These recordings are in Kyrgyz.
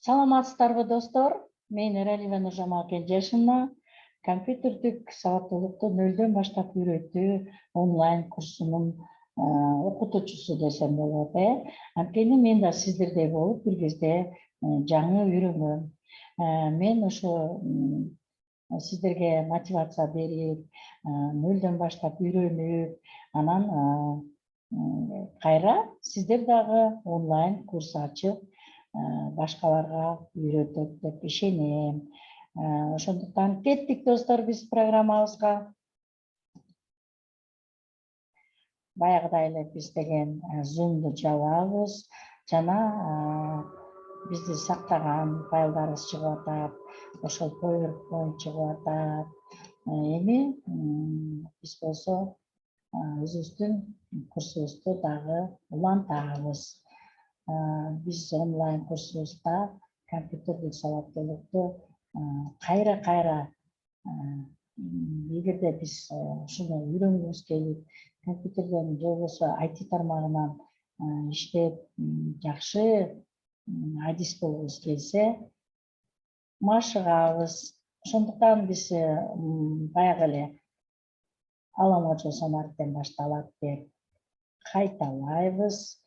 Саламатсыздарбы достор? Мен Эралиева Нуржамал Кенжешина. Компьютердик сабаттуулукту нөлдөн баштап үйрөтүү онлайн курсунун окутуучусу десем болот. Анткени мен да сиздердей болуп бир кезде жаңы үйрөнгөм. Мен ошо сиздерге мотивация берип, нөлдөн баштап үйрөнүп, анан кайра сиздер дагы онлайн курс ачып, башкаларга үйрөтөт деп ишенем. Ошондуктан кеттик достор биз программабызга. Баягыдай эле биз деген Zoom'ду жабабыз жана бизди сактаган файлдарыбыз чыгып атат. Ошол PowerPoint чыгып атат. Эми биз болсо өзүбүздүн курсубузду дагы улантабыз. Биз онлайн курсубузда компьютердик сабаттуулукту кайра эгерде биз ушуну үйрөнгүбүз келип, компьютерден же болбосо IT тармагынан иштеп, жакшы адис болгубуз келсе, машыгабыз. Ошондуктан биз баягы эле аламажо Самарттен башталат деп кайталайбыз.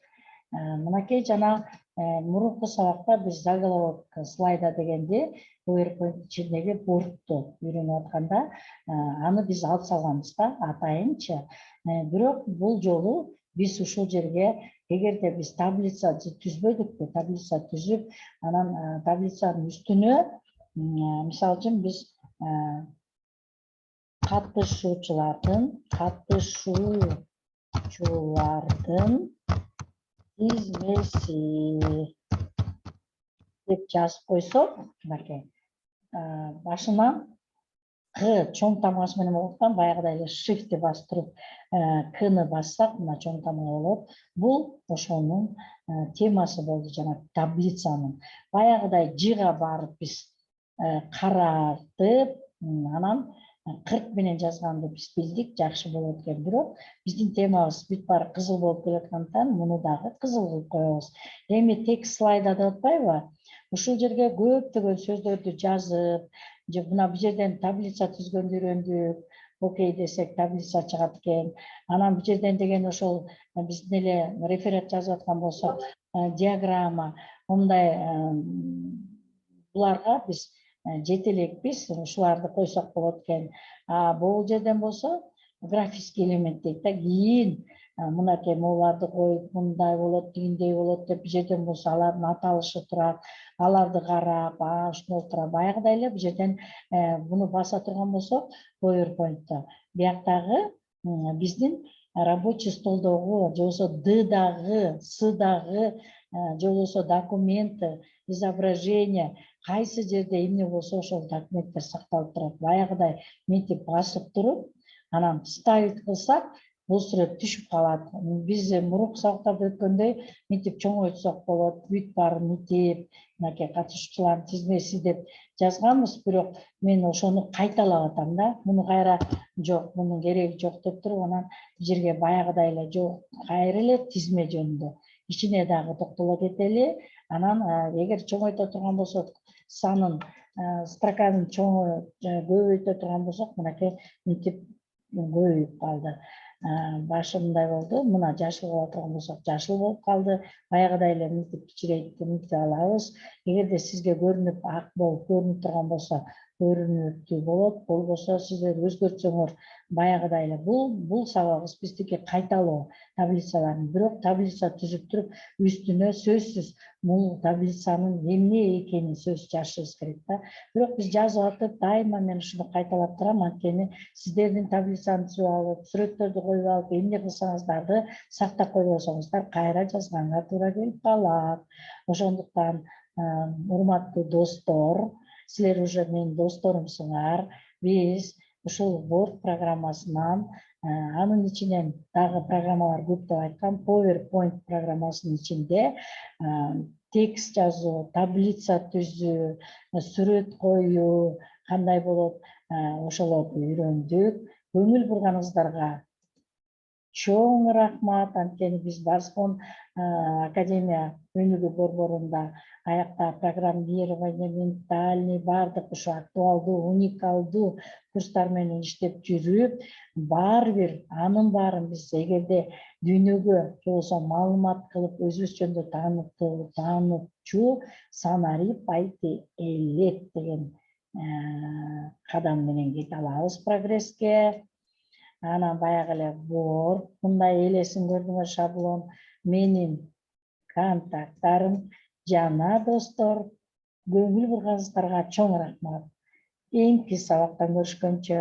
Мынакей жана мурунку сабакта биз заголовок слайда дегенди PowerPoint ичиндеги бортту үйрөнүп атканда аны биз алып салганбыз да, атайынчы. Бирок бул жолу биз ушул жерге эгерде биз таблица түзбөдүкпү, таблица түзүп, анан таблицанын үстүнө мисалы үчүн биз катышуучулардын тизмеси деп жазып койсок, мынакей башынан К чоң тамгасы менен болгондуктан баягыдай эле shift'ти басып туруп Кны бассак, мына чоң тамга болот. Бул ошонун темасы болду, жана таблицанын. Баягыдай Жга барып биз каратып, анан 40 менен жазганды биз билдик, жакшы болот экен. Бирок биздин темабыз бүт баары кызыл болуп келаткандыктан муну дагы кызыл кылып коебуз. Эми текст слайда деп атпайбы? Ушул жерге көптөгөн сөздөрдү жазып, же мына бул жерден таблица түзгөндү үйрөндүк. Окей десек таблица чыгат экен. Анан бул жерден деген ошол биздин эле реферат жазып аткан болсок, диаграмма, мындай буларга биз жетелекпиз, ушуларды койсок болот экен. Бул жерден болсо графический элемент дейт да, кийин мынакей могуларды коюп, мындай болот, тигиндей болот деп, бул жерден болсо алардын аталышы турат, аларды карап, ушундай турат. Баягыдай эле бул жерден буну баса турган болсок, PowerPoint'та бияктагы биздин рабочий столдогу, же болбосо Ддагы, Сдагы, же болбосо документы, изображение, кайсы жерде эмне болсо ошол документтер сакталып турат. Баягыдай мынтип басып туруп, анан ставить кылсак, бул сүрөт түшүп калат. Биз мурунку сабактарда өткөндөй мынтип чоңойтсок болот, бүт баары мынтип, мынакей катышуучулардын тизмеси деп жазганбыз, бирок мен ошону кайталап атам да. Муну кайра жок, мунун кереги жок деп туруп, анан бул жерге баягыдай эле жок, кайра эле тизме жөнүндө ичине дагы токтоло кетели. Анан эгер чоңойто турган болсок, санын строканын көбөйтө турган болсок, мынакей мынтип көбөйүп калды. Башы мындай болду. Мына жашыл кыла турган болсок, жашыл болуп калды. Баягыдай эле мынтип кичирейтип мынтип алабыз. Эгерде сизге көрүнүп ак болуп көрүнүп турган болсо, көрүнүктүү болот. Болбосо сиздер өзгөртсөңөр баягыдай эле. Бул сабагыбыз биздики кайталоо таблицаларын. Бирок таблица түзүп туруп, үстүнө сөзсүз бул таблицанын эмне экенин сөзсүз жазышыбыз керек да. Бирок биз жазып атып, дайыма мен ушуну кайталап турам, анткени сиздердин таблицаны түзүп алып, сүрөттөрдү коюп алып, эмне кылсаңыздарды сактап койбосоңуздар, кайра жазганга туура келип калат. Ошондуктан, урматтуу достор, силер уже менин досторумсуңар. Биз ушул Word программасынан, анын ичинен дагы программалар көп деп айткам, PowerPoint программасынын ичинде текст жазуу, таблица түзүү, сүрөт коюу кандай болот, ошолорду үйрөндүк. Көңүл бурганыңыздарга Чоң рахмат. Анткени биз Барскон академия өнүгүү борборунда аякта программирование, ментальный баардык ушу актуалдуу, уникалдуу курстар менен иштеп жүрүп, баары бир анын баарын биз эгерде дүйнөгө же болбосо маалымат кылып өзүбүз жөнүндө таанытчу санарип айти элек деген кадам менен кете алабыз прогресске. Анан баягы эле борт, мындай элесин көрдүңөр шаблон, менин контакттарым. Жана достор, көңүл бургансыздарга чоң рахмат. Эңки сабактан көрүшкөнчө.